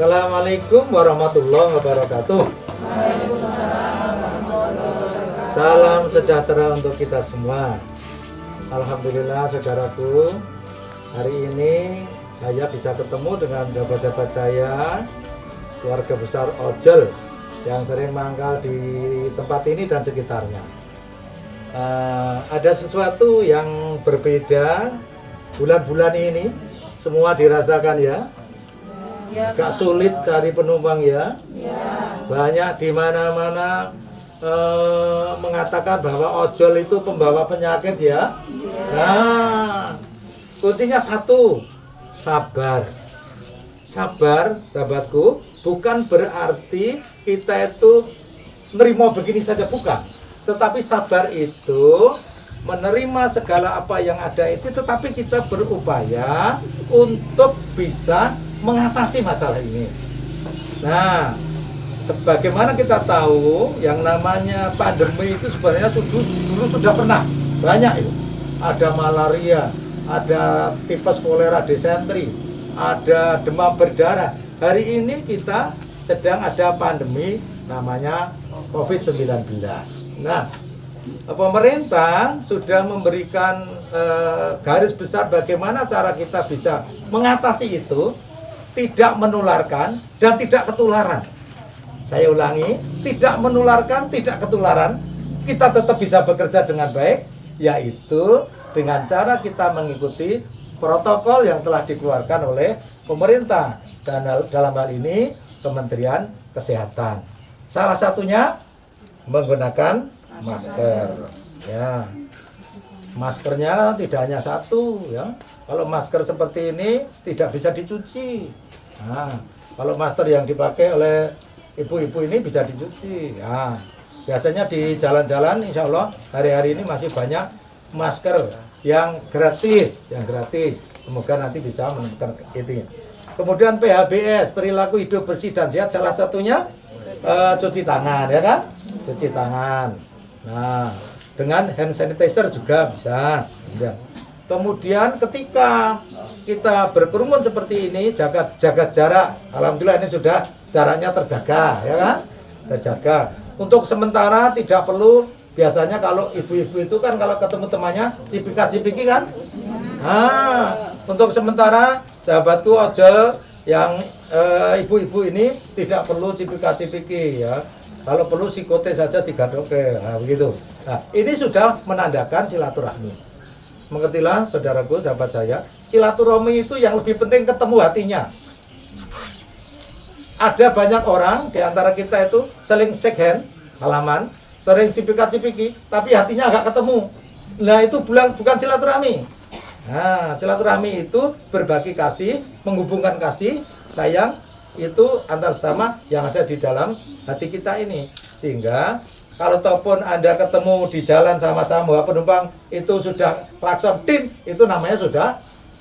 Assalamualaikum warahmatullahi wabarakatuh. Salam sejahtera untuk kita semua. Alhamdulillah saudaraku, hari ini saya bisa ketemu dengan sahabat-sahabat saya, keluarga besar Ojol yang sering mangkal di tempat ini dan sekitarnya. Ada sesuatu yang berbeda bulan-bulan ini, semua dirasakan ya. Gak sulit cari penumpang ya. Banyak di mana-mana mengatakan bahwa ojol itu pembawa penyakit ya. Nah, kuncinya satu, sabar. Sabar, sahabatku, bukan berarti kita itu nerima begini saja, bukan. Tetapi sabar itu menerima segala apa yang ada itu, tetapi kita berupaya untuk bisa mengatasi masalah ini. Nah, sebagaimana kita tahu yang namanya pandemi itu sebenarnya dulu sudah pernah banyak itu. Ada malaria, ada tipes, kolera, disentri, ada demam berdarah. Hari ini kita sedang ada pandemi namanya COVID-19. Nah, pemerintah sudah memberikan garis besar bagaimana cara kita bisa mengatasi itu, tidak menularkan dan tidak ketularan. Saya ulangi, tidak menularkan, tidak ketularan. Kita tetap bisa bekerja dengan baik, yaitu dengan cara kita mengikuti protokol yang telah dikeluarkan oleh pemerintah dan dalam hal ini Kementerian Kesehatan. Salah satunya menggunakan masker. Ya, maskernya tidak hanya satu, ya. Kalau masker seperti ini tidak bisa dicuci. Nah, kalau masker yang dipakai oleh ibu-ibu ini bisa dicuci. Nah, biasanya di jalan-jalan, insya Allah hari-hari ini masih banyak masker yang gratis, Semoga nanti bisa menemukan itu. Kemudian PHBS, perilaku hidup bersih dan sehat, salah satunya cuci tangan, ya kan? Cuci tangan. Nah, dengan hand sanitizer juga bisa. Kemudian ketika kita berkerumun seperti ini, jaga jarak. Alhamdulillah ini sudah jaraknya terjaga, ya kan? Terjaga. Untuk sementara tidak perlu. Biasanya kalau ibu-ibu itu kan kalau ketemu temannya cipika-cipiki kan? Nah, untuk sementara sahabatku ojol yang ibu-ibu ini tidak perlu cipika-cipiki ya. Kalau perlu sikote saja digadoke, nah, begitu. Nah, ini sudah menandakan silaturahmi. Mengertilah saudaraku, sahabat saya, silaturahmi itu yang lebih penting ketemu hatinya. Ada banyak orang di antara kita itu saling shake hand, salaman, sering cipika-cipiki, tapi hatinya agak ketemu. Nah, itu bukan silaturahmi. Nah, silaturahmi itu berbagi kasih, menghubungkan kasih, sayang, itu antar sesama yang ada di dalam hati kita ini. Sehingga kalau ataupun Anda ketemu di jalan sama-sama bawa penumpang itu sudah klakson tin, itu namanya sudah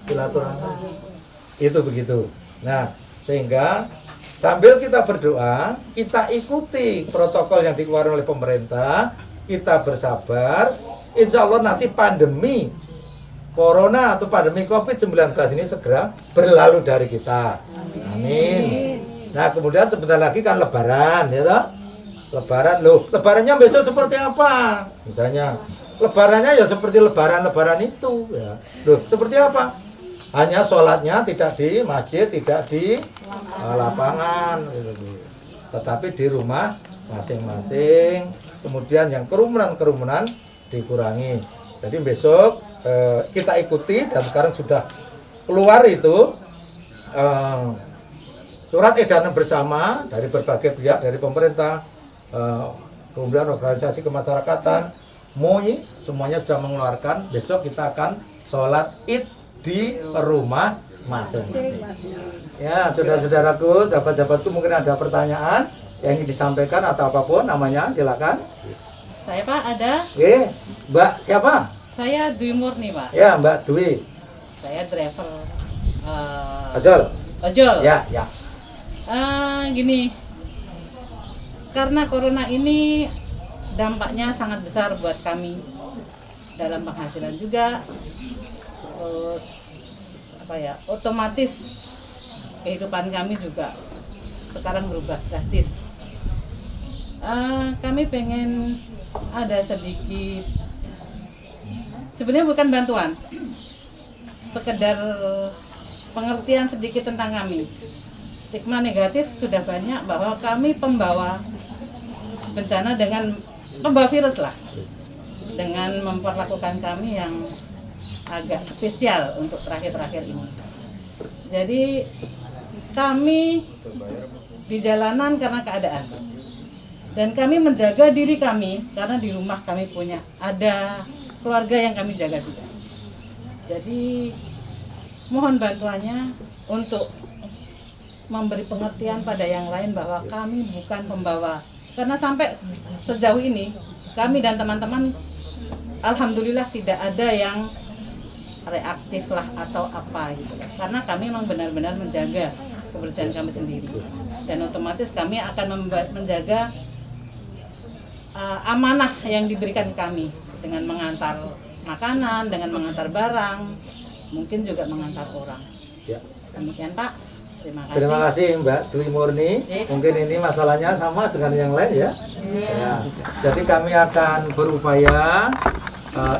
silaturahmi. Itu begitu. Nah, sehingga sambil kita berdoa, kita ikuti protokol yang dikeluarkan oleh pemerintah, kita bersabar, insya Allah nanti pandemi Corona atau pandemi COVID-19 ini segera berlalu dari kita. Amin. Nah, kemudian sebentar lagi kan Lebaran, ya toh? Lebaran, loh, Lebarannya besok seperti apa? Misalnya, Lebarannya ya seperti Lebaran itu, ya. Loh, seperti apa? Hanya sholatnya tidak di masjid, tidak di lapangan, tetapi di rumah masing-masing. Kemudian yang kerumunan dikurangi. Jadi besok kita ikuti dan sekarang sudah keluar itu surat edaran bersama dari berbagai pihak, dari pemerintah, kemudian organisasi kemasyarakatan, MUI, semuanya sudah mengeluarkan. Besok kita akan sholat id di rumah masing-masing. Ya, saudara-saudaraku, sahabat-sahabatku, mungkin ada pertanyaan yang ingin disampaikan atau apapun, namanya silakan. Saya Pak ada. Mbak siapa? Saya Dwi Murni Pak. Ya, Mbak Dwi. Saya driver ojol. Ya. Gini, karena corona ini dampaknya sangat besar buat kami dalam penghasilan juga. Terus otomatis kehidupan kami juga sekarang berubah drastis. Kami pengen ada sedikit, sebenarnya bukan bantuan, sekedar pengertian sedikit tentang kami. Stigma negatif sudah banyak bahwa kami pembawa bencana dengan pembawa virus lah, dengan memperlakukan kami yang agak spesial untuk terakhir-terakhir ini. Jadi kami di jalanan karena keadaan, dan kami menjaga diri kami karena di rumah kami punya ada keluarga yang kami jaga juga. Jadi mohon bantuannya untuk memberi pengertian pada yang lain bahwa kami bukan pembawa, karena sampai sejauh ini kami dan teman-teman alhamdulillah tidak ada yang reaktif lah atau apa gitu, karena kami memang benar-benar menjaga kebersihan kami sendiri, dan otomatis kami akan menjaga amanah yang diberikan kami dengan mengantar makanan, dengan mengantar barang, mungkin juga mengantar orang. Ya. Demikian Pak, terima kasih. Terima kasih Mbak Dwi Murni. Mungkin ini masalahnya sama dengan yang lain ya. Ya. Jadi kami akan berupaya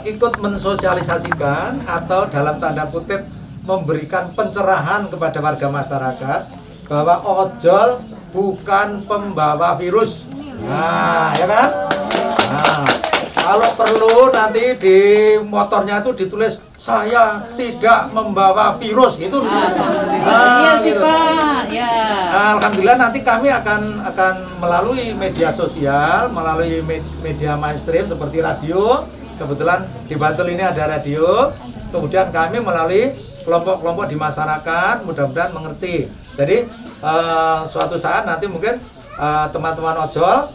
ikut mensosialisasikan atau dalam tanda kutip memberikan pencerahan kepada warga masyarakat bahwa ojol bukan pembawa virus. Nah, ya kan? Nah, kalau perlu nanti di motornya itu ditulis saya tidak membawa virus gitu. Iya sih Pak. Ya. Alhamdulillah nanti kami akan melalui media sosial, melalui media mainstream seperti radio. Kebetulan di Bantul ini ada radio. Kemudian kami melalui kelompok-kelompok di masyarakat, mudah-mudahan mengerti. Jadi suatu saat nanti mungkin teman-teman ojol,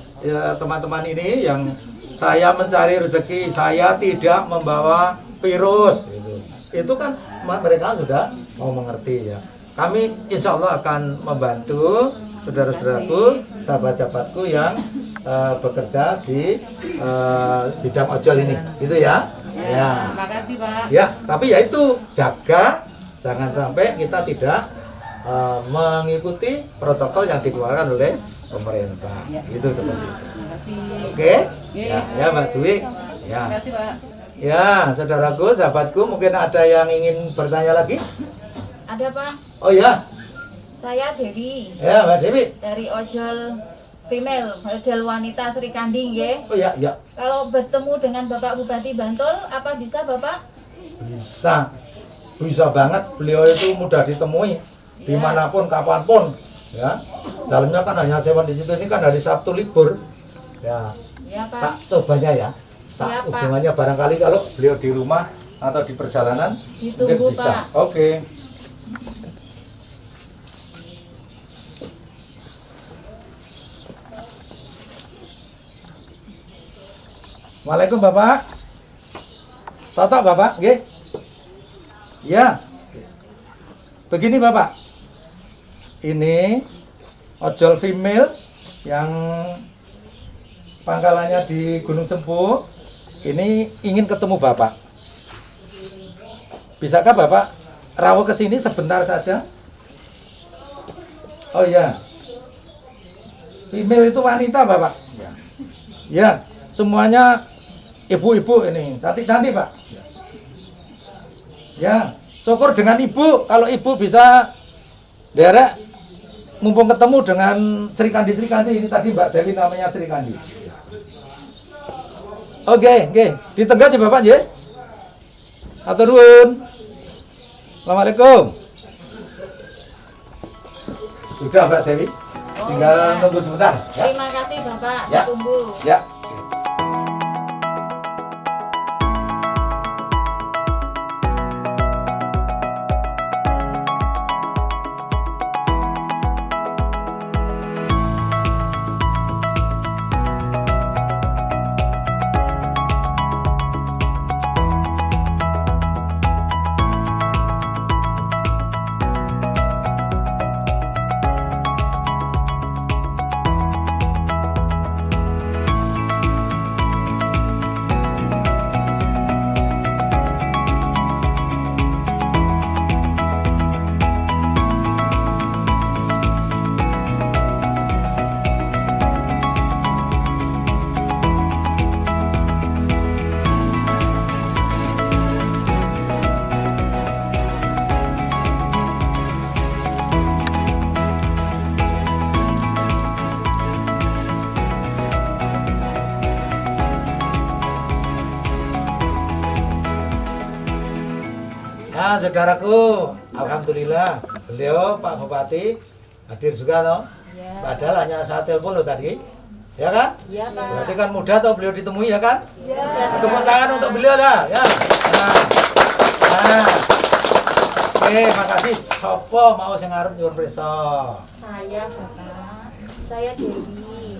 teman-teman ini yang saya mencari rezeki, saya tidak membawa virus. Itu kan mereka sudah mau mengerti ya. Kami insya Allah akan membantu saudara-saudaraku, sahabat-sahabatku yang bekerja di bidang ojol ini, gitu ya. Ya. Terima kasih Pak. Ya, tapi ya itu jaga, jangan sampai kita tidak mengikuti protokol yang dikeluarkan oleh pemerintah. Ya. Itu seperti itu. Terima kasih. Oke? Ya, Mbak Dwi. Ya. Terima kasih Pak. Ya, saudaraku, sahabatku, mungkin ada yang ingin bertanya lagi? Ada Pak, Oh ya, saya Dewi ya Mbak Dewi. dari ojol female, ojol wanita Sri Kandi ya. Oh ya, ya. Kalau bertemu dengan Bapak Bupati Bantul, apa bisa Bapak? Bisa, bisa banget. Beliau itu mudah ditemui dimanapun, kapanpun. Ya, dalamnya kan hanya sewa di situ. Ini kan hari Sabtu libur. Ya, Ya Pak. tak cobanya ya. Tak Siap, Pak. hubungannya barangkali kalau beliau di rumah atau di perjalanan Ditunggu, mungkin bisa. Pak. Oke. Waalaikumsalam Bapak. Toto Bapak, nggih. Ya. Begini Bapak. Ini ojol female yang pangkalannya di Gunung Sempu. Ini ingin ketemu Bapak. Bisakah Bapak rawuh ke sini sebentar saja? Oh iya. Female itu wanita Bapak. Ya, semuanya ibu-ibu ini. Cantik-cantik Pak. Ya, syukur dengan ibu. Kalau ibu bisa derek, mumpung ketemu dengan Sri Kandi ini tadi Mbak Dewi namanya Sri Kandi. Oke. Di tengah aja Bapak ya. Atur nuwun. Assalamualaikum. Sudah Mbak Dewi. Tinggal ya. tunggu sebentar. Ya. Terima kasih Bapak, Ya. tunggu. Ya. saudaraku, alhamdulillah beliau Pak Bupati hadir juga loh. Iya. Padahal hanya saya telepon loh tadi. Ya kan? Iya, Pak. Berarti kan mudah toh beliau ditemui ya kan? Iya. Tepuk tangan untuk beliau dah, ya. Nah. Oke, makasih. Sopo mau sing arep nyuwun pirsa? Saya Bapak, saya Dewi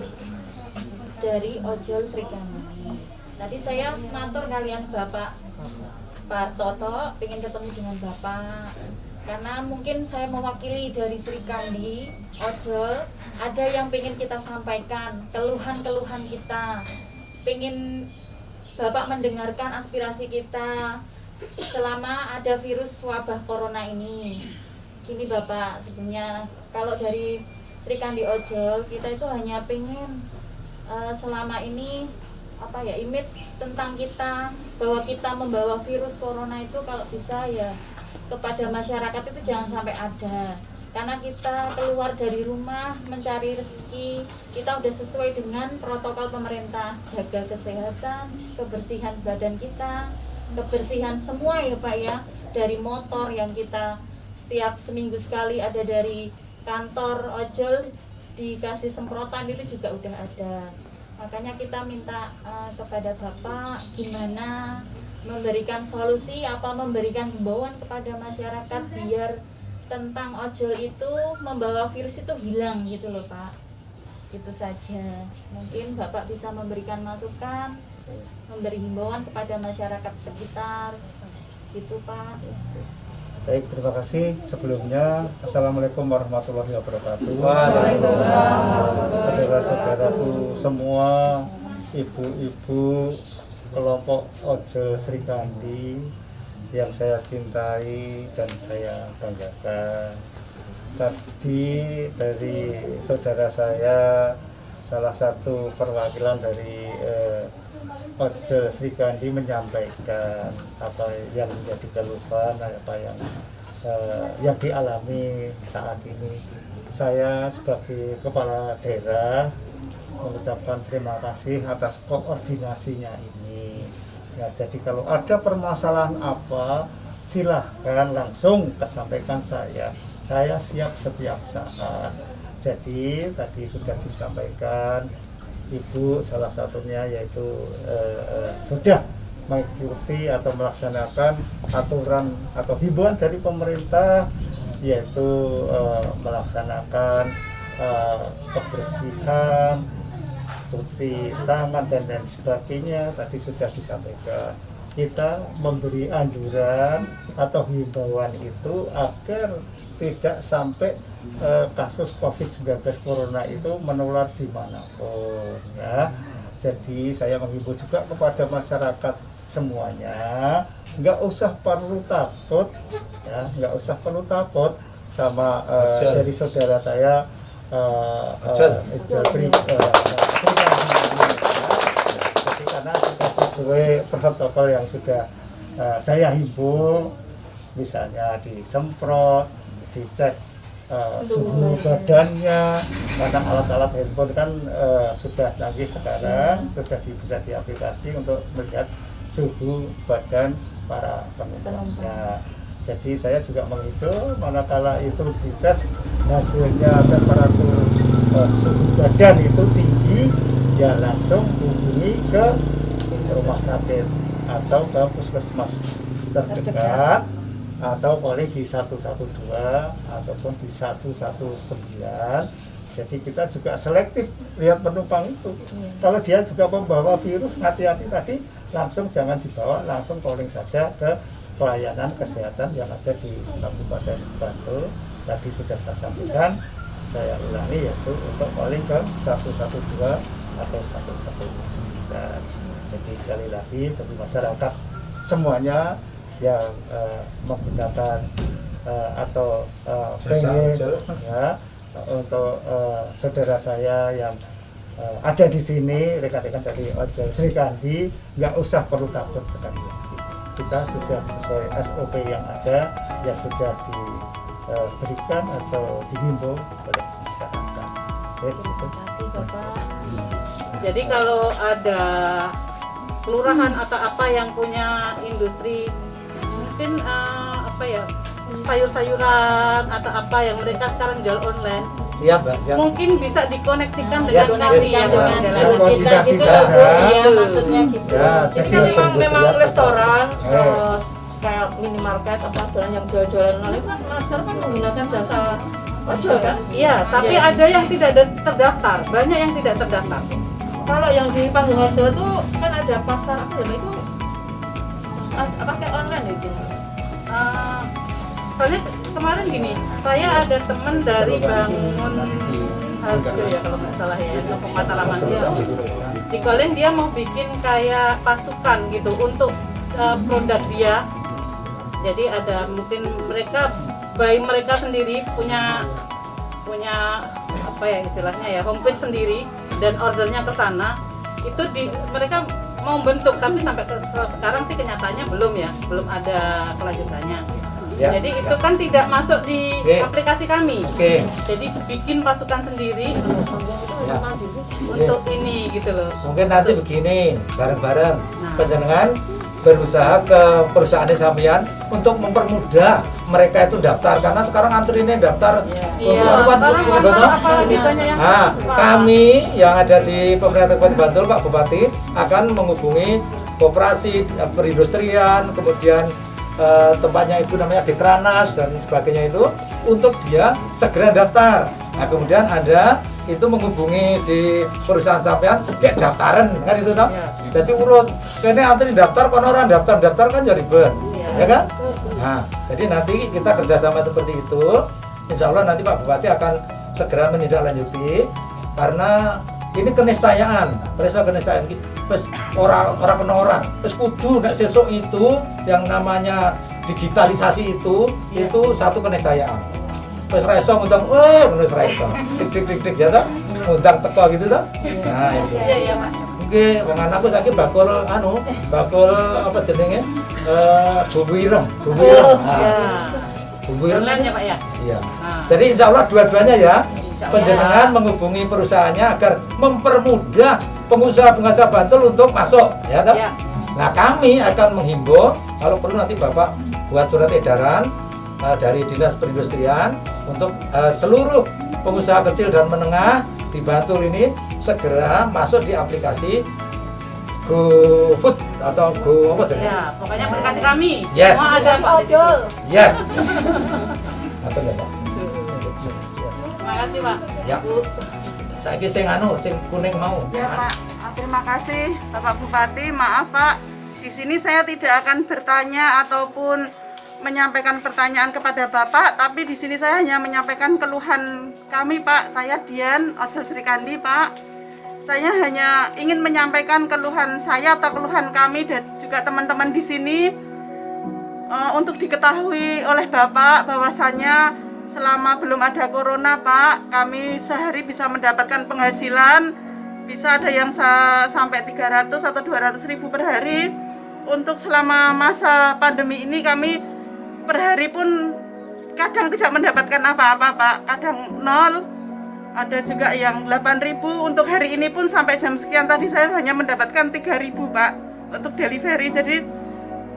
dari Ojol Srikandi. Tadi saya matur kalian Bapak Pak Toto pengen ketemu dengan Bapak karena mungkin saya mewakili dari Srikandi Ojol, ada yang pengen kita sampaikan, keluhan-keluhan kita, pengen Bapak mendengarkan aspirasi kita selama ada virus wabah corona ini. Gini Bapak, sebenarnya kalau dari Srikandi Ojol kita itu hanya pengen selama ini apa ya, image tentang kita bahwa kita membawa virus corona itu kalau bisa ya kepada masyarakat itu jangan sampai ada, karena kita keluar dari rumah mencari rezeki, kita udah sesuai dengan protokol pemerintah, jaga kesehatan, kebersihan badan kita, kebersihan semua ya Pak ya, dari motor yang kita setiap seminggu sekali ada dari kantor ojol dikasih semprotan itu juga udah ada. Makanya kita minta kepada Bapak gimana memberikan solusi, apa memberikan himbauan kepada masyarakat biar tentang ojol itu membawa virus itu hilang gitu loh Pak. Itu saja. Mungkin Bapak bisa memberikan masukan, memberi himbauan kepada masyarakat sekitar. Gitu Pak. Baik, terima kasih. Sebelumnya, Assalamualaikum warahmatullahi wabarakatuh. Waalaikumsalam. Saudara-saudaraku semua, ibu-ibu kelompok Ojol Srikandi yang saya cintai dan saya banggakan. Tadi dari saudara saya, salah satu perwakilan dari Ojol Srikandi menyampaikan apa yang menjadi keluhan, apa yang dialami saat ini. Saya sebagai kepala daerah mengucapkan terima kasih atas koordinasinya ini. Ya, jadi kalau ada permasalahan apa, silahkan langsung kesampaikan saya. Saya siap setiap saat. Jadi tadi sudah disampaikan Ibu salah satunya yaitu sudah mengikuti atau melaksanakan aturan atau himbauan dari pemerintah, yaitu melaksanakan kebersihan, cuci tangan dan lain sebagainya. Tadi sudah disampaikan, kita memberi anjuran atau himbauan itu agar tidak sampai kasus COVID-19 Corona itu menular dimanapun ya. Jadi saya menghimbau juga kepada masyarakat semuanya, nggak usah perlu takut ya, nggak usah perlu takut sama dari saudara saya jadi karena sudah sesuai protokol yang sudah saya himbau, misalnya disemprot, dicek suhu badannya, karena alat-alat handphone kan sudah canggih sekarang, sudah bisa diaplikasi untuk melihat suhu badan para penumpangnya. Jadi saya juga menghimbau manakala itu dites hasilnya temperatur suhu badan itu tinggi, ya langsung hubungi ke rumah sakit atau ke puskesmas terdekat, atau boleh di 112 ataupun di 119. Jadi kita juga selektif lihat penumpang itu. Kalau dia juga membawa virus, hati-hati tadi, langsung jangan dibawa, langsung calling saja ke pelayanan kesehatan yang ada di Kabupaten Bantul. Tadi sudah saya sampaikan, saya ulangi, yaitu untuk calling ke 112 atau 119. Jadi sekali lagi bagi masyarakat semuanya yang menggunakan atau pengen ya, untuk saudara saya yang ada di sini, rekan-rekan dari Ojol Srikandi, nggak usah perlu takut sekali lagi. Kita sesuai SOP yang ada, yang sudah diberikan atau dihimbau oleh masyarakat. Terima kasih Bapak. Jadi kalau ada kelurahan atau apa yang punya industri, mungkin apa ya, sayur-sayuran atau apa yang mereka sekarang jual online, Siap, Mbak. Siap. mungkin bisa dikoneksikan dengan Yes, donasi yes, ya yes. dengan Ya, jalan kita koordinasi gitu saja. loh. Iya, maksudnya gitu. Ya, Jadi kan memang restoran, Eh. terus kayak minimarket apa jalan yang jual-jualan online kan sekarang kan menggunakan jasa ojol kan? Iya, tapi Iya. ada yang tidak terdaftar, banyak yang tidak terdaftar. Kalau yang di Panggung Harjo tuh kan ada pasar apa ya itu pakai online itu. Eh, soalnya kemarin gini, saya ada teman dari Bangun Harjo ya kalau nggak salah ya, Kampung Mataraman itu. Di Koleng dia mau bikin kayak pasukan gitu untuk produk dia. Jadi ada mungkin mereka mereka sendiri punya apa ya istilahnya ya, homepage sendiri dan ordernya ke sana. Itu mereka mau bentuk tapi sampai sekarang sih kenyataannya belum ada kelanjutannya. Ya, Jadi ya. itu kan tidak masuk di Oke. aplikasi kami. Oke. Jadi bikin pasukan sendiri Ya. untuk ini gitu loh. Mungkin nanti begini, bareng-bareng Nah. panjenengan berusaha ke perusahaan sampean untuk mempermudah mereka itu daftar, karena sekarang antrinya daftar Iya, untuk sekarang apalagi banyak yang Nah, Pak. kami yang ada di pemerintah Kabupaten Bantul, Pak Bupati akan menghubungi koperasi perindustrian, kemudian tempatnya itu namanya Dekranas dan sebagainya itu untuk dia segera daftar. Nah, kemudian ada itu menghubungi di perusahaan sampean dia daftaran kan itu toh. Iya. Jadi urut kene antri daftar kon orang daftar kan ya ribet. Iya. Ya kan? Nah, jadi nanti kita kerjasama seperti itu. Insya Allah nanti Pak Bupati akan segera menindaklanjuti karena ini keniscayaan, keniscayaan wis ora kena orang. Wis kudu nek sesuk itu yang namanya digitalisasi itu satu keniscayaan. Wis ra iso ngundang wis ra iso. Dik ya toh. Ngundang teko gitu toh. Nah, itu. Iya Pak. Nggih, wong anakku saiki bakul bakul apa jenenge? Bumbu ireng. Nah, Ya. bumbu ireng. Online ya Pak ya. Iya. Nah. Jadi insya Allah dua-duanya ya, Insya Allah. penjenengan menghubungi perusahaannya agar mempermudah pengusaha-pengusaha Bantul untuk masuk, ya toh? Ya. Nah kami akan menghimbau kalau perlu nanti Bapak buat surat edaran dari Dinas Perindustrian untuk seluruh pengusaha kecil dan menengah di Bantul ini segera masuk di aplikasi GoFood atau Go apa jenenge? Ya, pokoknya aplikasi kami. Yes. Semua ada Pak di situ. Yes. Apa ya, Pak? Terima kasih Pak. Ya. Saiki sing sing kuning mau. Ya Pak, terima kasih Bapak Bupati. Maaf Pak, di sini saya tidak akan bertanya ataupun menyampaikan pertanyaan kepada Bapak, tapi di sini saya hanya menyampaikan keluhan kami Pak. Saya Dian, Ojol Srikandi Pak. Saya hanya ingin menyampaikan keluhan saya atau keluhan kami dan juga teman-teman di sini untuk diketahui oleh Bapak bahwasannya selama belum ada corona Pak, kami sehari bisa mendapatkan penghasilan, bisa ada yang sampai 300 atau 200 ribu per hari. Untuk selama masa pandemi ini kami per hari pun kadang tidak mendapatkan apa-apa Pak, kadang nol, ada juga yang 8.000. Untuk hari ini pun sampai jam sekian tadi saya hanya mendapatkan 3.000 Pak untuk delivery. Jadi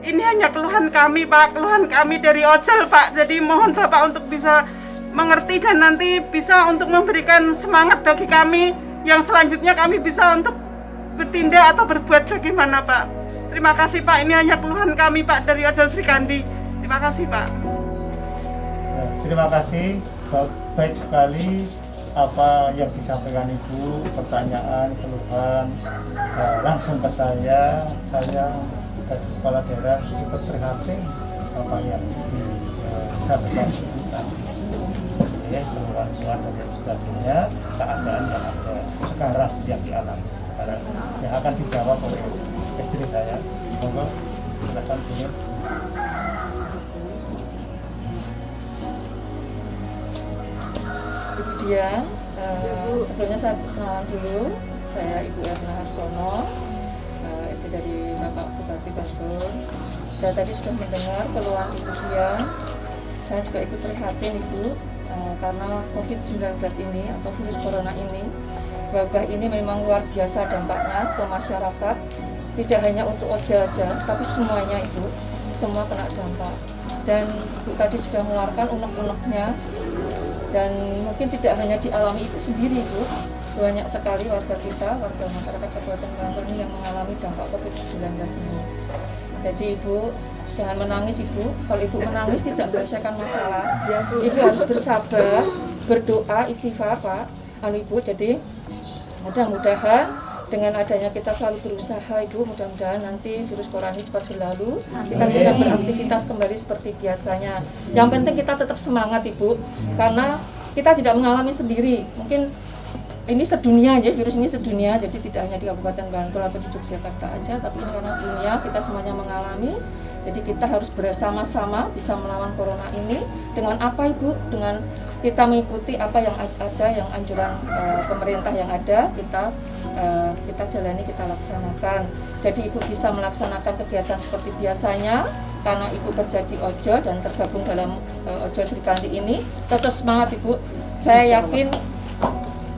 ini hanya keluhan kami Pak, keluhan kami dari ojol Pak. Jadi mohon Bapak untuk bisa mengerti dan nanti bisa untuk memberikan semangat bagi kami yang selanjutnya kami bisa untuk bertindak atau berbuat bagaimana Pak. Terima kasih Pak, ini hanya keluhan kami Pak dari Ojol Srikandi. Terima kasih Pak. Nah, terima kasih, baik sekali apa yang disampaikan Ibu, pertanyaan, keluhan langsung ke saya dari Kepala Daerah cukup prihatin apa yang disampaikan Ibu tadi. Ya, keluhan-keluhan dan lain sebagainya, keadaan yang ada sekarang yang dialami sekarang yang akan dijawab oleh istri saya. Monggo, silakan Bu. Ibu Dian, sebelumnya saya kenalan dulu, saya Ibu Erna Harsono, istri dari Bapak Bupati Bantul. Saya tadi sudah mendengar keluhan Ibu Dian, saya juga ikut prihatin Ibu, karena COVID-19 ini atau virus corona ini, wabah ini memang luar biasa dampaknya ke masyarakat, tidak hanya untuk ojol aja, tapi semuanya Ibu, semua kena dampak. dan Ibu tadi sudah mengeluarkan unek-uneknya, dan mungkin tidak hanya dialami Ibu sendiri, Bu. Banyak sekali warga kita, warga masyarakat Kabupaten Bantul yang mengalami dampak COVID-19 ini. Jadi Ibu jangan menangis Ibu. Kalau Ibu menangis tidak menyelesaikan masalah. Ibu harus bersabar, berdoa, istighfar Pak. Ibu, jadi mudah-mudahan dengan adanya kita selalu berusaha Ibu, mudah-mudahan nanti virus corona ini cepat berlalu, kita bisa beraktivitas kembali seperti biasanya. Yang penting kita tetap semangat Ibu, karena kita tidak mengalami sendiri. Mungkin ini sedunia ya, virus ini sedunia, jadi tidak hanya di Kabupaten Bantul atau di Yogyakarta aja, tapi ini karena dunia kita semuanya mengalami. Jadi kita harus bersama-sama bisa melawan corona ini dengan apa Ibu? Dengan kita mengikuti apa yang ada, yang anjuran pemerintah yang ada, kita jalani, kita laksanakan. Jadi Ibu bisa melaksanakan kegiatan seperti biasanya karena Ibu kerja di ojol dan tergabung dalam ojol Sri Kandi ini. Tetap semangat Ibu. Saya yakin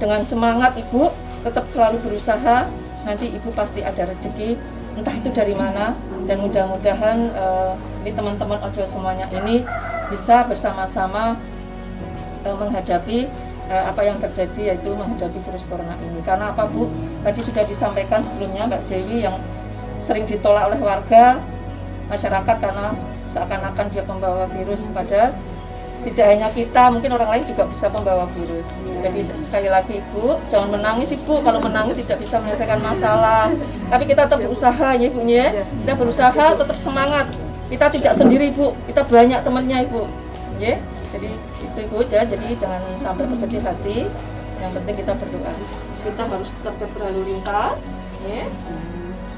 dengan semangat Ibu tetap selalu berusaha, nanti Ibu pasti ada rezeki, entah itu dari mana. Dan mudah-mudahan ini teman-teman ojol semuanya ini bisa bersama-sama menghadapi apa yang terjadi, yaitu menghadapi virus corona ini. Karena apa Bu? Tadi sudah disampaikan sebelumnya Mbak Dewi yang sering ditolak oleh warga masyarakat karena seakan-akan dia pembawa virus, padahal tidak hanya kita, mungkin orang lain juga bisa membawa virus. Jadi sekali lagi Ibu, jangan menangis Ibu. Kalau menangis tidak bisa menyelesaikan masalah. Tapi kita tetap berusaha ya Ibu ya. Kita berusaha, tetap semangat. Kita tidak sendiri Ibu, kita banyak temannya Ibu. Ya. Jadi itu Ibu ya. Jadi jangan sampai berkecil hati. Yang penting kita berdoa. Kita harus tetap berlalu lintas, ya.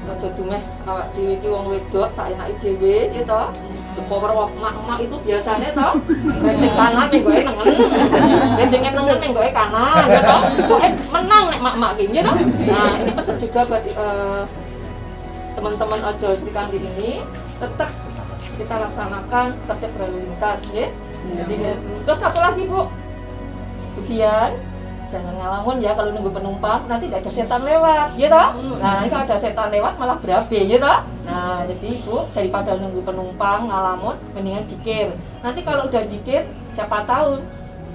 Ojo dumeh awak dhewe iki wong wedok saenake dhewe ya toh. Power of mak-mak itu biasanya toh rendeng kanan menggoe nengen, rendengnya nengen menggoe kanan ya toh. Menang nek mak-mak iki ya toh. Nah, ini pesan juga buat teman-teman ojol Sri Kandi ini, tetap kita laksanakan tertib berlalu lintas ya. Jadi terus satu lagi Bu, kemudian jangan ngalamun ya kalau nunggu penumpang, nanti ada setan lewat ya toh. Nah ini kalau ada setan lewat malah berabe ya toh. Nah jadi Ibu, daripada nunggu penumpang ngalamun, mendingan dikir. Nanti kalau udah dikir, siapa tahu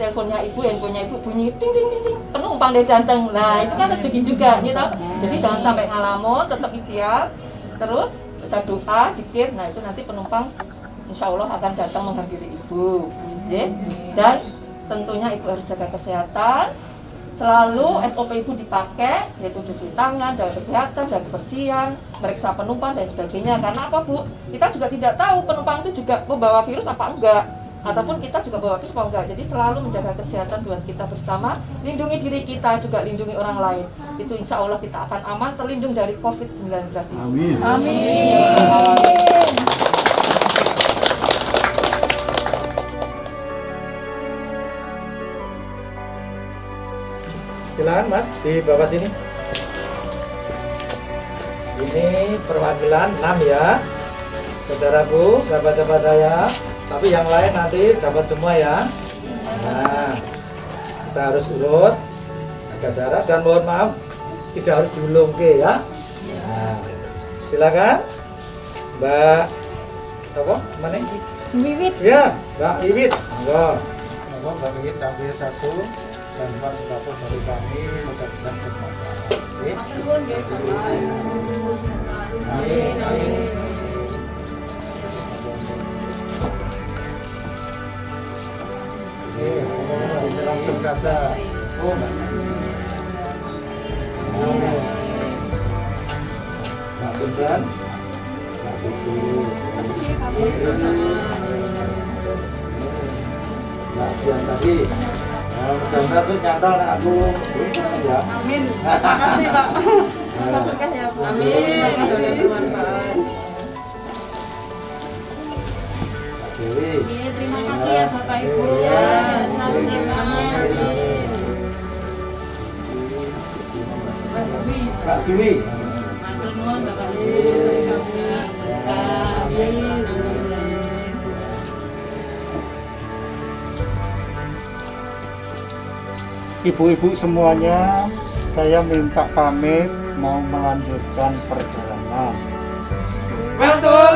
teleponnya Ibu, handphonenya Ibu bunyi ding ding ding ding, penumpang dia datang. Nah itu kan rezeki juga ya toh. Jadi jangan sampai ngalamun, tetap ikhtiar, terus baca doa, dikir. Nah itu nanti penumpang insya Allah akan datang menghampiri Ibu ya. Dan tentunya Ibu harus jaga kesehatan, selalu SOP Ibu dipakai, yaitu cuci tangan, jaga kesehatan, jaga kebersihan, meriksa penumpang dan sebagainya. Karena apa Bu? Kita juga tidak tahu penumpang itu juga membawa virus apa enggak, ataupun kita juga bawa virus apa enggak. Jadi selalu menjaga kesehatan buat kita bersama, lindungi diri kita, juga lindungi orang lain. Itu insya Allah kita akan aman, terlindung dari COVID-19 ini. Amin. Amin. Silakan Mas, di bawah sini. Ini perwakilan 6 ya, saudaraku, sahabat-sahabat saya. Tapi yang lain nanti dapat semua ya. Nah, kita harus urut agak jarak dan mohon maaf tidak harus diulung ya. Nah, silakan Mbak apa? Mana? Wiwit. Ya, Mbak Wiwit. Monggo. Mbak Wiwit sampai satu. Dan Mas Bapak dari kami mudah-mudahan bermanfaat. Amin. Amin. Langsung saja. Oh, Amin. Mbak Bundan. Mbak Susu. Mbak Sian tadi. Mudah-mudahan tuh nyantol nek aku ya. Amin. Terima kasih Pak. Berkah ya Bu. Amin. Semoga bermanfaat. Dewi. Terima kasih ya Bapak Ibu. Amin. Mbak Dewi. Matur nuwun Bapak Ibu. Amin. Ibu-ibu semuanya, saya minta pamit mau melanjutkan perjalanan. Betul.